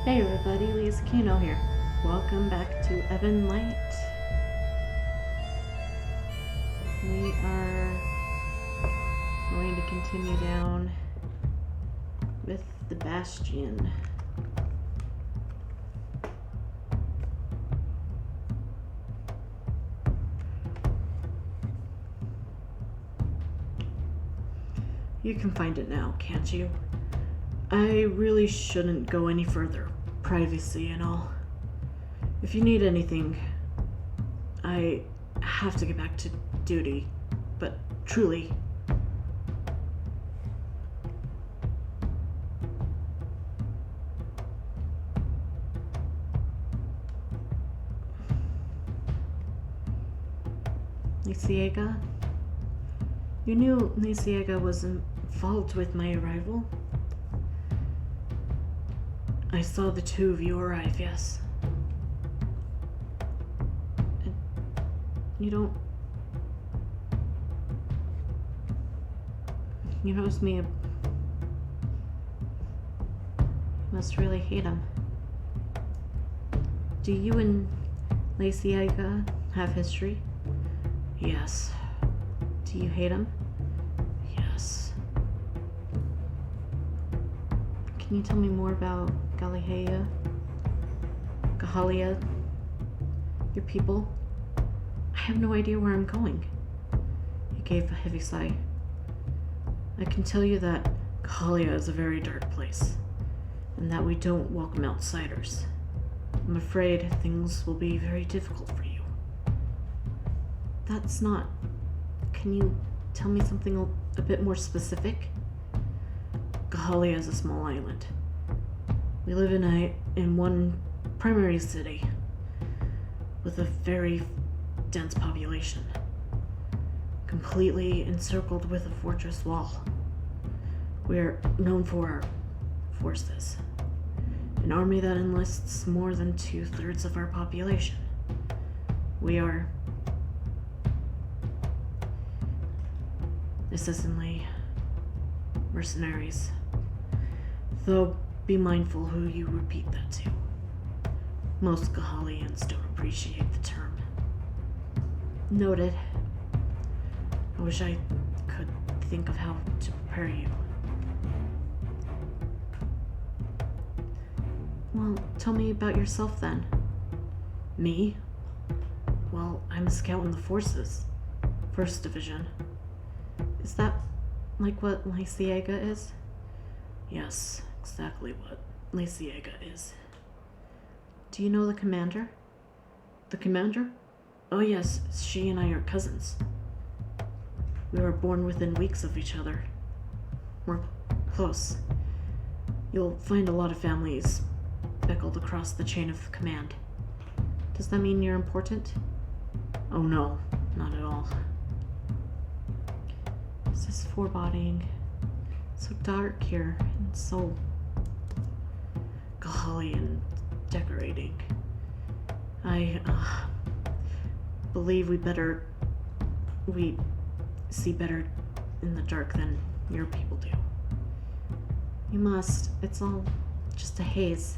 Hey everybody, Lia Tsukino here. Welcome back to Ebon Light. We are going to continue down with the Bastion. You can find it now, can't you? I really shouldn't go any further. Privacy and all. If you need anything, I have to get back to duty. But truly, Laceaga? You knew Laceaga was involved with my arrival? I saw the two of you arrive, yes. And you don't... You notice me... You must really hate him. Do you and Laceaga have history? Yes. Do you hate him? Yes. Can you tell me more about Gahalia, your people? I have no idea where I'm going. He gave a heavy sigh. I can tell you that Gahalia is a very dark place, and that we don't welcome outsiders. I'm afraid things will be very difficult for you. That's not... Can you tell me something a bit more specific? Gahalia is a small island. We live in one primary city with a very dense population, completely encircled with a fortress wall. We're known for our forces, an army that enlists more than 2/3 of our population. We are essentially mercenaries, though be mindful who you repeat that to. Most Gahalians don't appreciate the term. Noted. I wish I could think of how to prepare you. Well, tell me about yourself then. Me? Well, I'm a scout in the forces. 1st Division. Is that like what Laceaga is? Yes, exactly what Laceaga is. Do you know the commander? The commander? Oh yes, she and I are cousins. We were born within weeks of each other. We're close. You'll find a lot of families speckled across the chain of command. Does that mean you're important? Oh no, not at all. This is foreboding. So dark here, and so Gahalian decorating. I believe we see better in the dark than your people do. You must. It's all just a haze.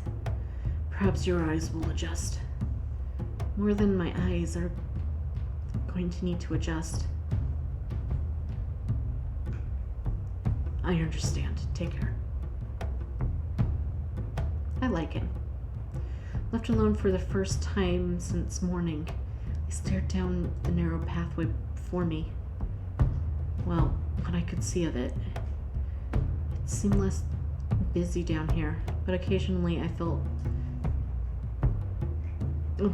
Perhaps your eyes will adjust. More than my eyes are going to need to adjust. I understand. Take care. I like him. Left alone for the first time since morning, I stared down the narrow pathway before me. Well, what I could see of it. It seemed less busy down here, but occasionally I felt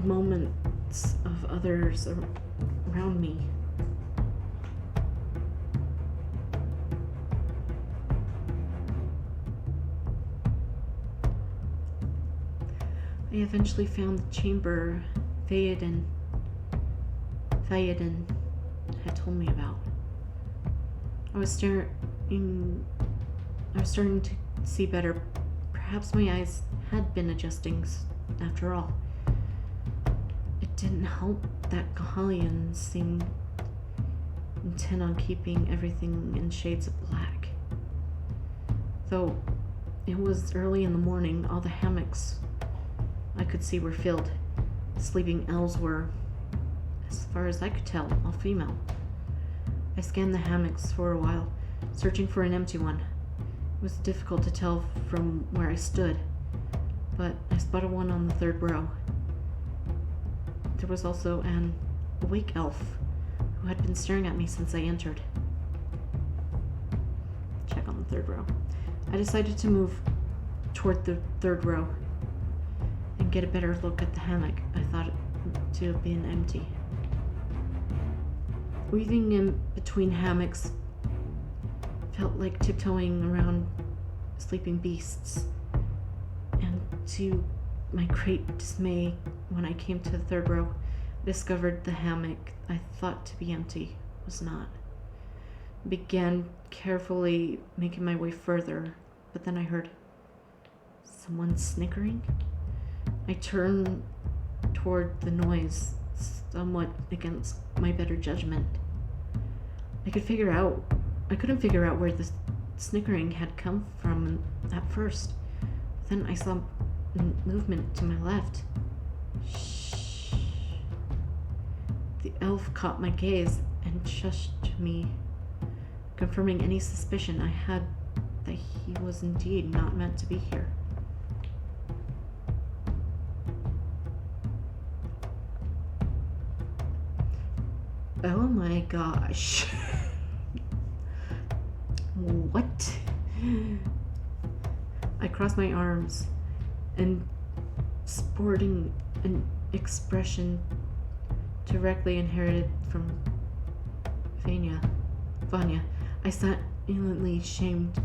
moments of others around me. I eventually found the chamber Theoden had told me about. I was starting to see better. Perhaps my eyes had been adjusting after all. It didn't help that Gahalians seemed intent on keeping everything in shades of black. Though It was early in the morning. All the hammocks I could see were filled. The sleeping elves were, as far as I could tell, all female. I scanned the hammocks for a while, searching for an empty one. It was difficult to tell from where I stood, but I spotted one on the third row. There was also an awake elf who had been staring at me since I entered. Check on the third row. I decided to move toward the third row and get a better look at the hammock. I thought it to have been empty. Weaving in between hammocks felt like tiptoeing around sleeping beasts, and to my great dismay, when I came to the third row, I discovered the hammock I thought to be empty was not. I began carefully making my way further, but then I heard someone snickering. I turned toward the noise, somewhat against my better judgment. I couldn't figure out where the snickering had come from at first. Then I saw movement to my left. Shh. The elf caught my gaze and shushed me, confirming any suspicion I had that he was indeed not meant to be here. Oh my gosh. What? I crossed my arms and, sporting an expression directly inherited from Vanya, I silently shamed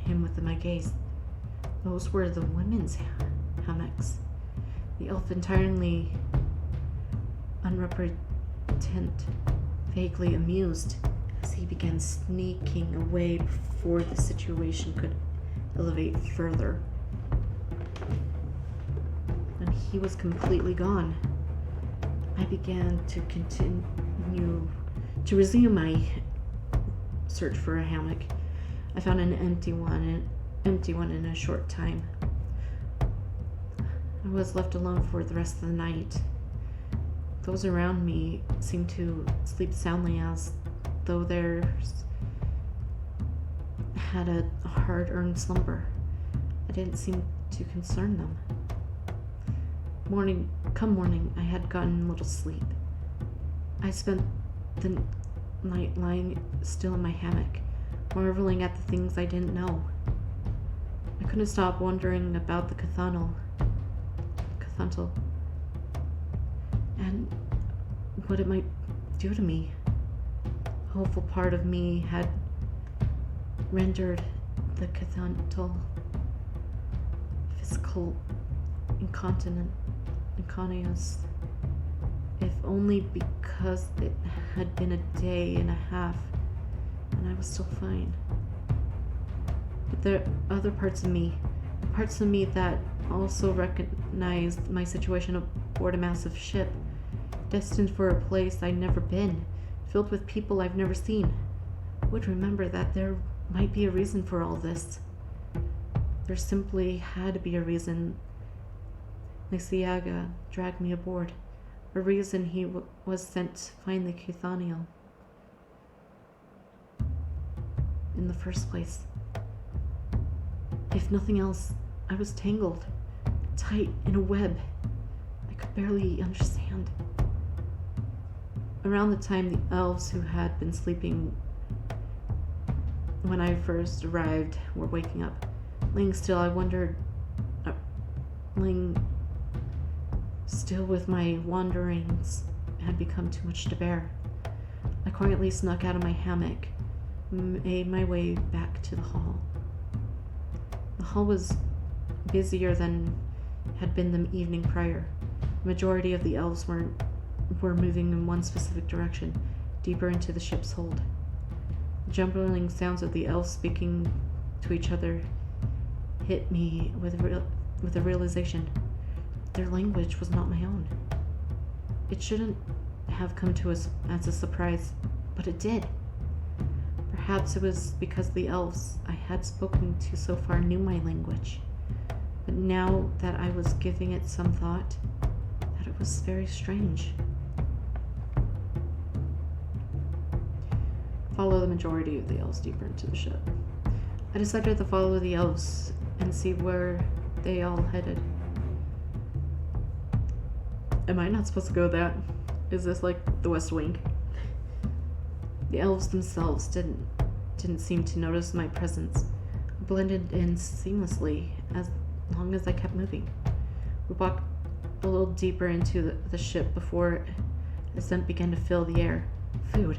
him with my gaze. Those were the women's hammocks. The elf, entirely unrepentant, vaguely amused, as he began sneaking away before the situation could elevate further. When he was completely gone, I began to resume my search for a hammock. I found an empty one in a short time. I was left alone for the rest of the night. Those around me seemed to sleep soundly, as though theirs had a hard-earned slumber. I didn't seem to concern them. Come morning, I had gotten little sleep. I spent the night lying still in my hammock, marveling at the things I didn't know. I couldn't stop wondering about the Cathantal, and what it might do to me. A hopeful part of me had rendered the Cathantal physical incontinence, if only because it had been a day and a half and I was still fine. But there are other parts of me that also recognized my situation aboard a massive ship, destined for a place I'd never been, filled with people I've never seen. I would remember that there might be a reason for all this. There simply had to be a reason Laceaga dragged me aboard, a reason he was sent to find the Cathaniel in the first place. If nothing else, I was tangled, tight in a web I could barely understand. Around the time the elves who had been sleeping when I first arrived were waking up, laying still with my wanderings had become too much to bear. I quietly snuck out of my hammock, made my way back to the hall. The hall was busier than had been the evening prior. The majority of the elves were moving in one specific direction, deeper into the ship's hold. The jumbling sounds of the elves speaking to each other hit me with a realization. Their language was not my own. It shouldn't have come to us as a surprise, but it did. Perhaps it was because the elves I had spoken to so far knew my language. But now that I was giving it some thought, that it was very strange. Follow the majority of the elves deeper into the ship. I decided to follow the elves and see where they all headed. Am I not supposed to go that? Is this like the West Wing? The elves themselves didn't seem to notice my presence. I blended in seamlessly as long as I kept moving. We walked a little deeper into the ship before the scent began to fill the air. Food.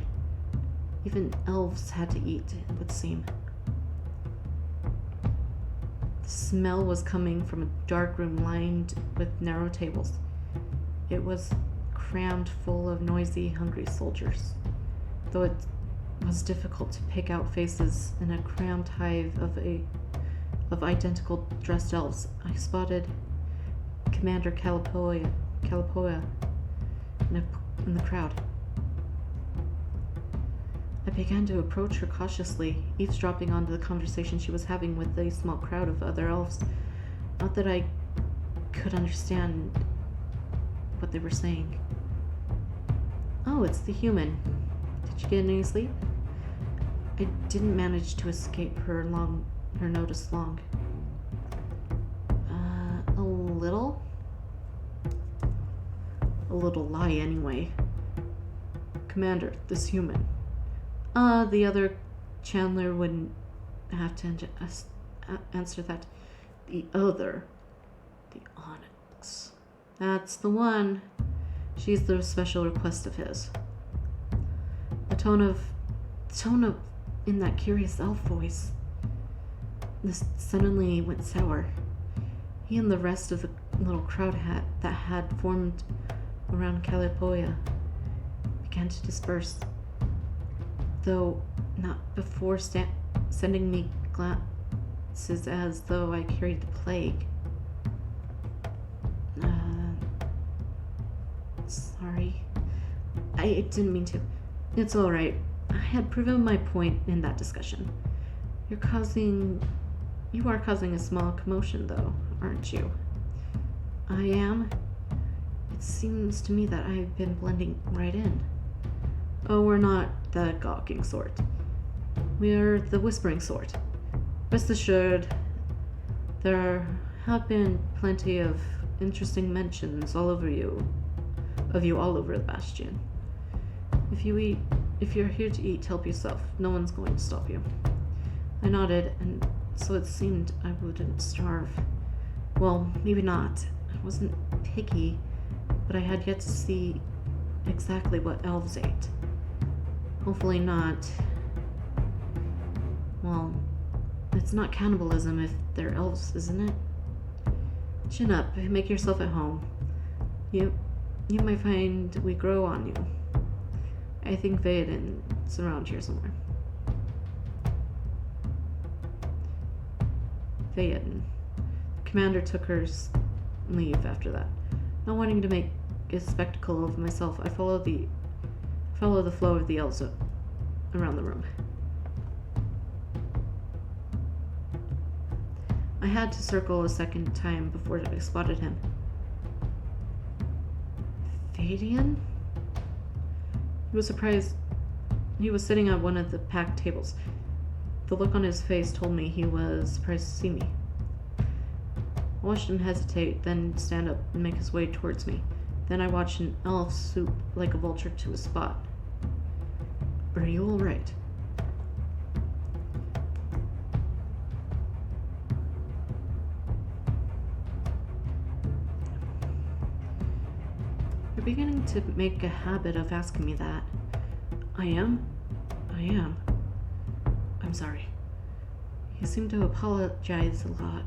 Even elves had to eat, it would seem. The smell was coming from a dark room lined with narrow tables. It was crammed full of noisy, hungry soldiers. Though it was difficult to pick out faces in a crammed hive of identical dressed elves, I spotted Commander Calipoia in the crowd. I began to approach her cautiously, eavesdropping onto the conversation she was having with a small crowd of other elves. Not that I could understand what they were saying. Oh, it's the human. Did you get any sleep? I didn't manage to escape her notice long. A little? A little lie, anyway. Commander, this human. The other Chandler wouldn't have to answer that. The other. The Onyx. That's the one. She's the special request of his. The tone of in that curious elf voice. This suddenly went sour. He and the rest of the little crowd that had formed around Calipoia began to disperse, though not before sending me glances as though I carried the plague. Sorry. I didn't mean to. It's alright. I had proven my point in that discussion. You are causing a small commotion, though, aren't you? I am? It seems to me that I've been blending right in. Oh, we're not the gawking sort. We're the whispering sort. Rest assured, there have been plenty of interesting mentions all over the Bastion. If you're here to eat, help yourself. No one's going to stop you. I nodded, and so it seemed I wouldn't starve. Well, maybe not. I wasn't picky, but I had yet to see exactly what elves ate. Hopefully not. Well, it's not cannibalism if they're elves, isn't it? Chin up, make yourself at home. You might find we grow on you. I think Theoden's around here somewhere. Theoden. Commander took her leave after that. Not wanting to make a spectacle of myself, I follow the flow of the elves around the room. I had to circle a second time before I spotted him. Theoden? He was surprised. He was sitting at one of the packed tables. The look on his face told me he was surprised to see me. I watched him hesitate, then stand up and make his way towards me. Then I watched an elf swoop like a vulture to his spot. Are you all right? You're beginning to make a habit of asking me that. I am. I'm sorry. You seem to apologize a lot.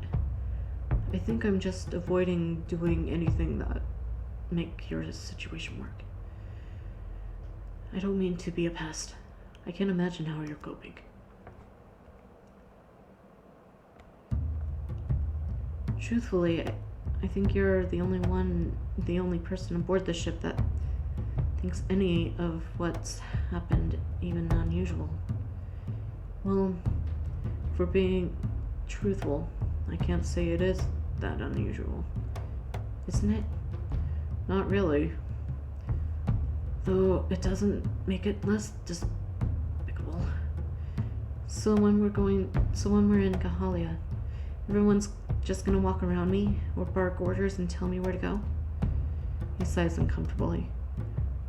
I think I'm just avoiding doing anything that make your situation work. I don't mean to be a pest. I can't imagine how you're coping. Truthfully, I think you're the only person aboard the ship that thinks any of what's happened even unusual. Well, for being truthful, I can't say it is that unusual. Isn't it? Not really. Though it doesn't make it less despicable. So when we're in Kahalia, everyone's just gonna walk around me or bark orders and tell me where to go? He sighs uncomfortably.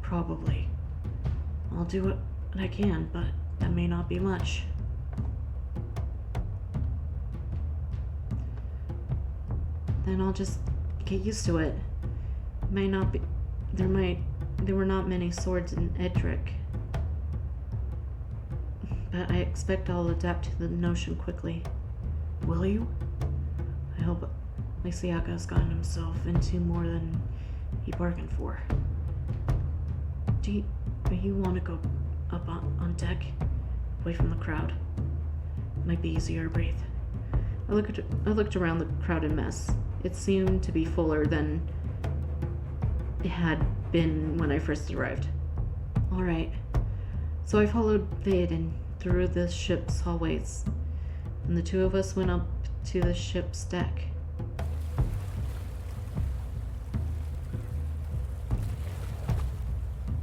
Probably. I'll do what I can, but that may not be much. Then I'll just get used to it. May not be. There were not many swords in Edric. But I expect I'll adapt to the notion quickly. Will you? I hope Laceaga has gotten himself into more than he bargained for. Do you want to go up on deck? Away from the crowd? Might be easier to breathe. I looked around the crowded mess. It seemed to be fuller than it had been when I first arrived. Alright. So I followed Theoden through the ship's hallways, and the two of us went up to the ship's deck.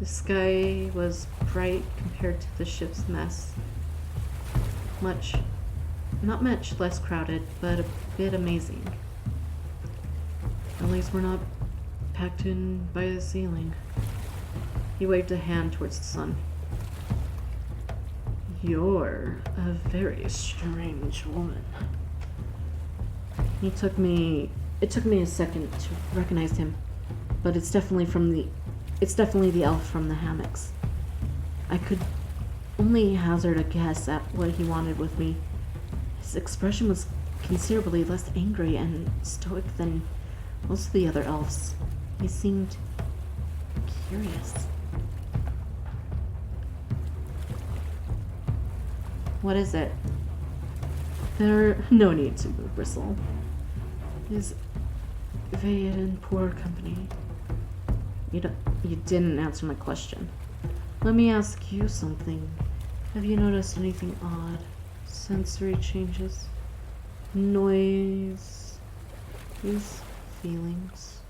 The sky was bright compared to the ship's mess. Not much less crowded, but a bit amazing. At least we're not packed in by the ceiling. He waved a hand towards the sun. You're a very strange woman. It took me a second to recognize him, but it's definitely the elf from the hammocks. I could only hazard a guess at what he wanted with me. His expression was considerably less angry and stoic than most of the other elves. He seemed curious. What is it? There's no need to bristle. Is Vade in poor company? You didn't answer my question. Let me ask you something. Have you noticed anything odd? Sensory changes? Noise? These feelings?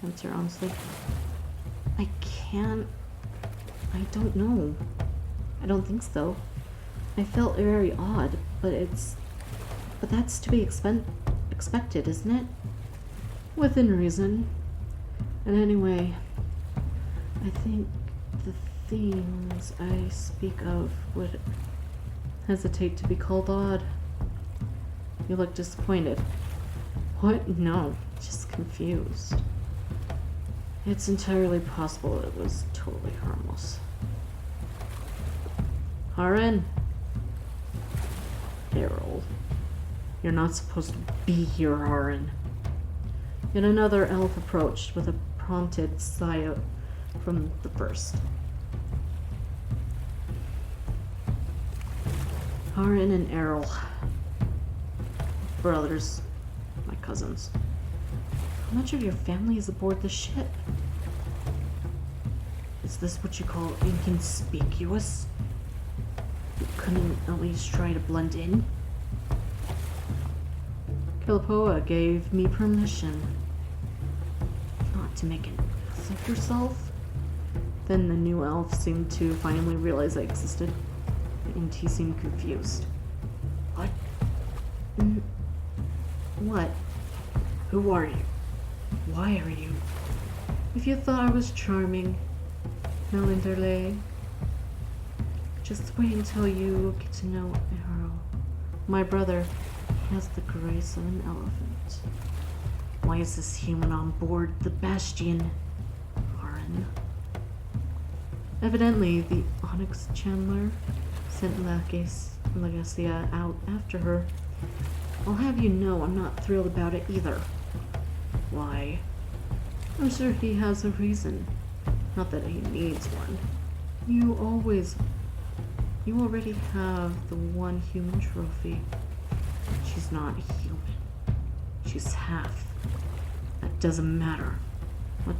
Answer honestly. I don't know. I don't think so. I felt very odd, but that's to be expected, isn't it? Within reason. And anyway, I think the things I speak of would hesitate to be called odd. You look disappointed. What? No, just confused. It's entirely possible it was totally harmless. Haran? Errol. You're not supposed to be here, Haran. Yet another elf approached with a prompted sigh from the first. Haran and Errol. Brothers. My cousins. How much of your family is aboard the ship? Is this what you call inconspicuous? You couldn't at least try to blend in? Kilipoa gave me permission not to make an ass of yourself. Then the new elf seemed to finally realize I existed, and he seemed confused. What? What? Who are you? Why are you? If you thought I was charming, Melinderley, just wait until you get to know Errol. My brother has the grace of an elephant. Why is this human on board the Bastion? Haran. Evidently, the Onyx Chandler sent Laceaga out after her. I'll have you know I'm not thrilled about it either. Why? I'm sure he has a reason. Not that he needs one. You already have the one human trophy. She's not human. She's half. That doesn't matter. What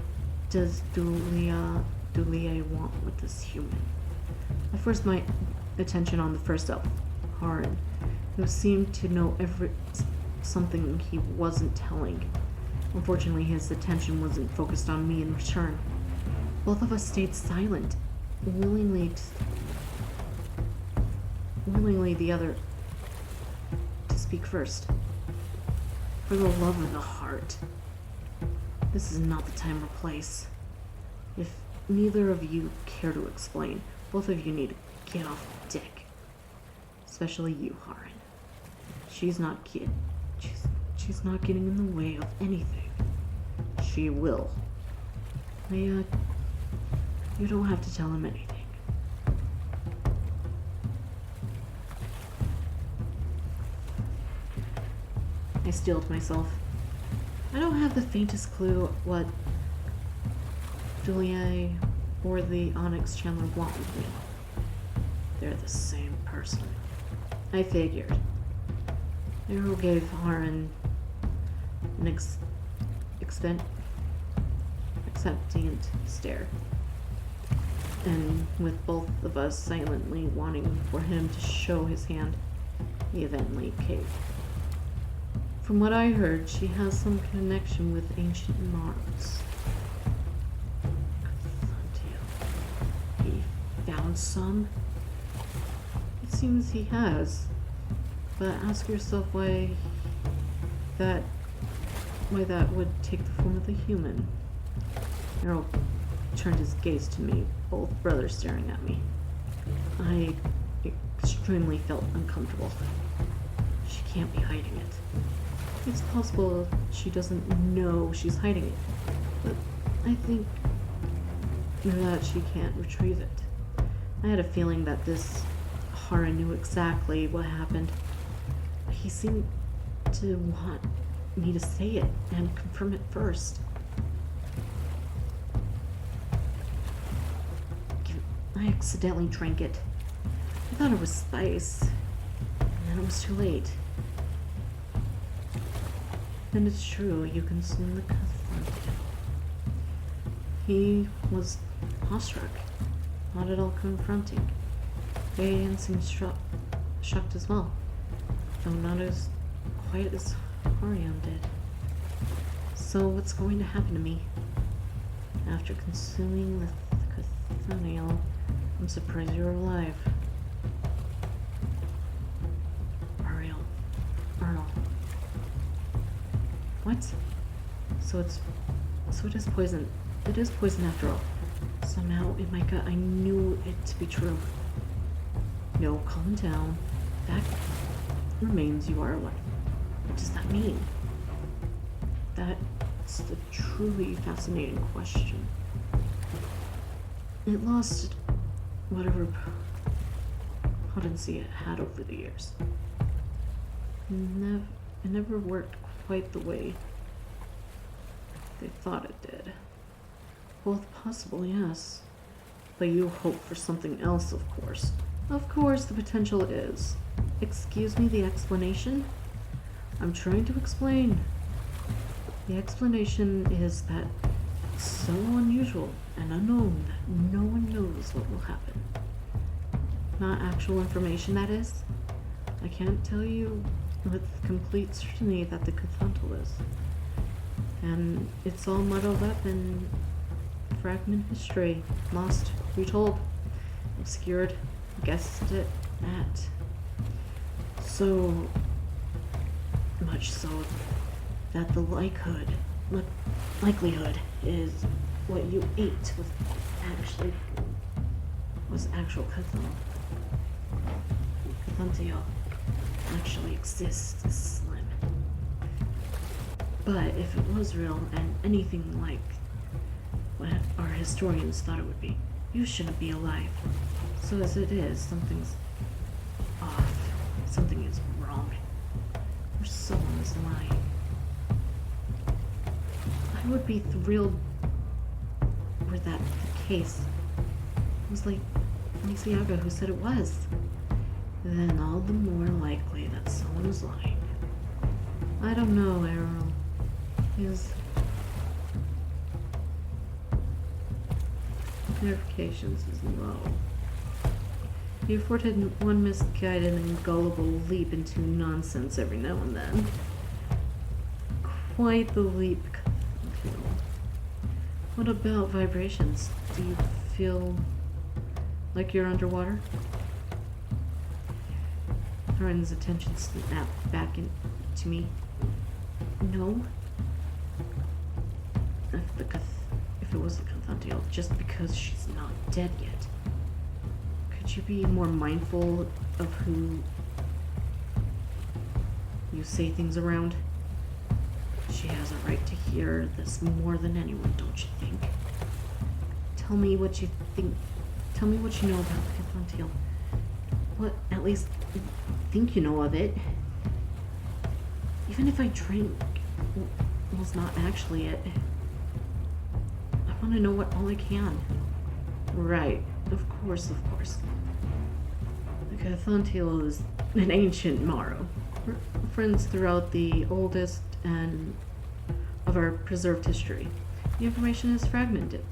does Lia do Lia want with this human? I forced my attention on the first elf, Haran, who seemed to know something he wasn't telling. Unfortunately, his attention wasn't focused on me in return. Both of us stayed silent, willingly the other to speak first. For the love of the heart, this is not the time or place. If neither of you care to explain, both of you need to get off the dick. Especially you, Haran. She's not getting in the way of anything. She will. Lia, you don't have to tell him anything. I steeled myself. I don't have the faintest clue what Julia or the Onyx Chandler want with me. They're the same person. I figured. Arrow gave Haran an acceptant stare, and with both of us silently wanting for him to show his hand, he eventually caved. From what I heard, she has some connection with ancient Mars. He found some? It seems he has. But ask yourself why that would take the form of the human. Errol turned his gaze to me, both brothers staring at me. I extremely felt uncomfortable. She can't be hiding it. It's possible she doesn't know she's hiding it, but I think that she can't retrieve it. I had a feeling that this Haran knew exactly what happened. He seemed to want me to say it and confirm it first. I accidentally drank it. I thought it was spice, and then it was too late. And it's true, you consumed the confronted. He was awestruck, not at all confronting. Radian seemed shocked as well, though not as quite as Harion did. So what's going to happen to me? After consuming the Cathaniel, I'm surprised you're alive. Arnold. What? So it is poison. It is poison after all. Somehow, in my gut, I knew it to be true. No, calm down. That remains you are alive. What does that mean? That's the truly fascinating question. It lost whatever potency it had over the years. It never worked quite the way they thought it did. Both possible, yes. But you hope for something else, of course. Of course, the potential is. Excuse me, the explanation? I'm trying to explain. The explanation is that it's so unusual and unknown that no one knows what will happen. Not actual information, that is. I can't tell you with complete certainty that the Cathantal is. And it's all muddled up in fragment history, lost, retold, obscured, guessed it at. So much so that the likelihood is what you ate was actual Cathantal actually exists is slim. But if it was real and anything like what our historians thought it would be, you shouldn't be alive. So as it is, something's off. Something is wrong. Or someone is lying. I would be thrilled were that the case. It was like Laceaga who said it was. Then all the more likely that someone is lying. I don't know, Arrow. clarifications is low. You afforded one misguided and gullible leap into nonsense every now and then. Quite the leap. What about vibrations? Do you feel like you're underwater? Thorin's attention snapped back into me. No. If it was the Cathantiel, just because she's not dead yet. Could you be more mindful of who you say things around? She has a right to hear this more than anyone, don't you think? Tell me what you think. Tell me what you know about the Cathantiel. What, at least, think you know of it. Even if I drink was not actually it. I want to know what all I can. Right, of course, of course. The Cathantiel is an ancient Morrow. Friends throughout the oldest and of our preserved history. The information is fragmented.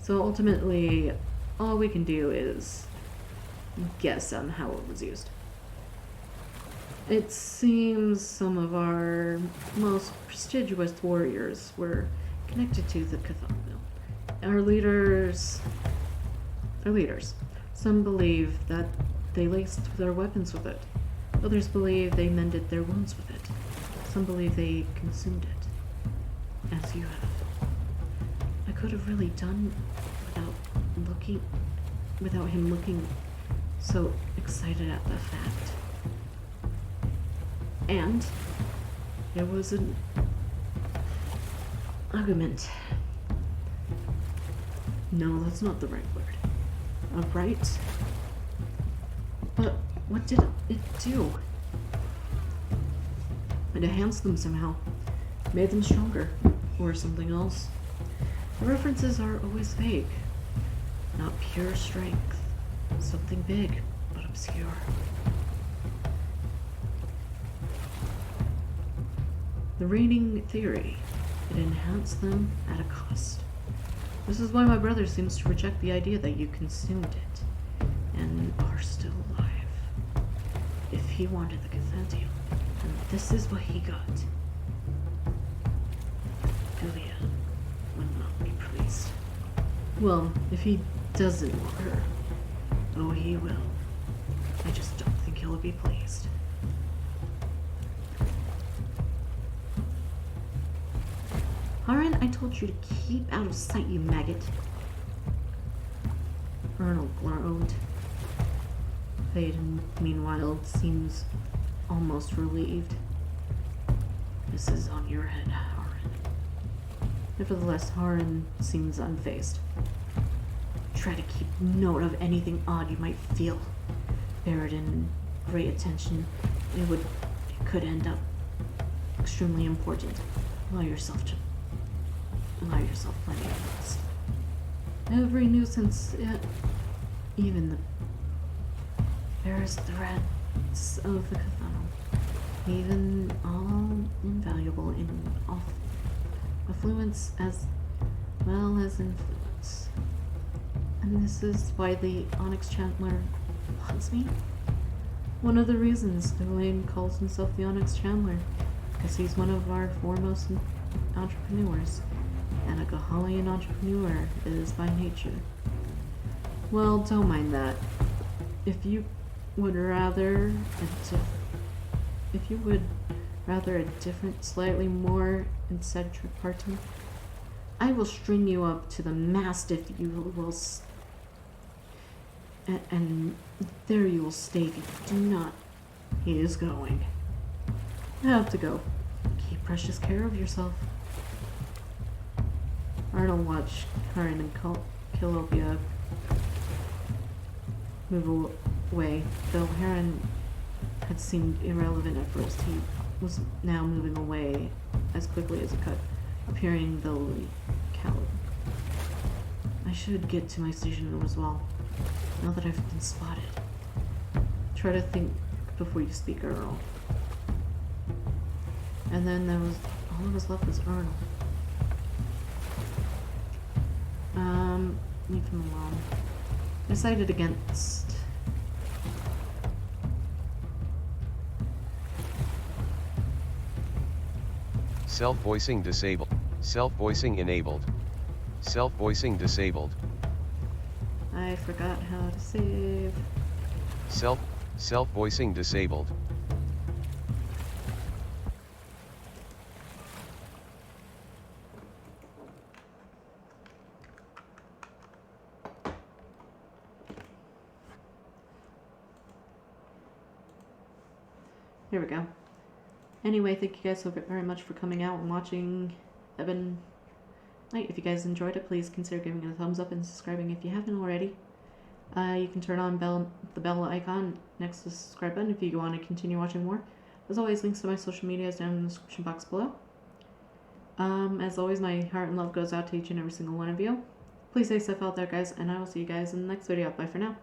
So ultimately, all we can do is guess on how it was used. It seems some of our most prestigious warriors were connected to the Cathantiel. Our leaders. Some believe that they laced their weapons with it. Others believe they mended their wounds with it. Some believe they consumed it, as you have. I could have really done without him looking so excited at the fact. And there was an argument. No, that's not the right word. A right? But what did it do? It enhanced them somehow. Made them stronger. Or something else. The references are always vague. Not pure strength. Something big, but obscure. The reigning theory. It enhanced them at a cost. This is why my brother seems to reject the idea that you consumed it and are still alive. If he wanted the Cathantiel, and this is what he got, Lia would not be pleased. Well, if he doesn't want her, oh, he will. I just don't think he'll be pleased. Haran, I told you to keep out of sight, you maggot. Arnold groaned. Thaden, meanwhile, seems almost relieved. This is on your head, Haran. Nevertheless, Haran seems unfazed. Try to keep note of anything odd you might feel. Buried in great attention, it could end up extremely important. Allow yourself plenty of rest. Every nuisance, even the barest threats of the Cathantiel, even all invaluable in affluence as well as influence. And this is why the Onyx Chandler wants me? One of the reasons Dwayne calls himself the Onyx Chandler, because he's one of our foremost entrepreneurs. And a Gahalian entrepreneur is by nature. Well, don't mind that. If you would rather a different, slightly more eccentric partner, I will string you up to the mast if you will, and there you will stay if you do not. He is going. I have to go. Keep precious care of yourself. Arnold watched Haran and Kilopia move away. Though Haran had seemed irrelevant at first, he was now moving away as quickly as it could, appearing dully cowed. I should get to my station room as well, now that I've been spotted. Try to think before you speak, Earl. And then all that was left was Arnold. leave him alone. Decided against. Self-voicing disabled. Self-voicing enabled. Self-voicing disabled. I forgot how to save. Self-voicing disabled. Here we go. Anyway, thank you guys so very much for coming out and watching Ebon Night. If you guys enjoyed it, please consider giving it a thumbs up and subscribing if you haven't already. You can turn on the bell icon next to the subscribe button if you want to continue watching more. As always, links to my social media is down in the description box below. As always, my heart and love goes out to each and every single one of you. Please stay safe out there, guys, and I will see you guys in the next video. Bye for now.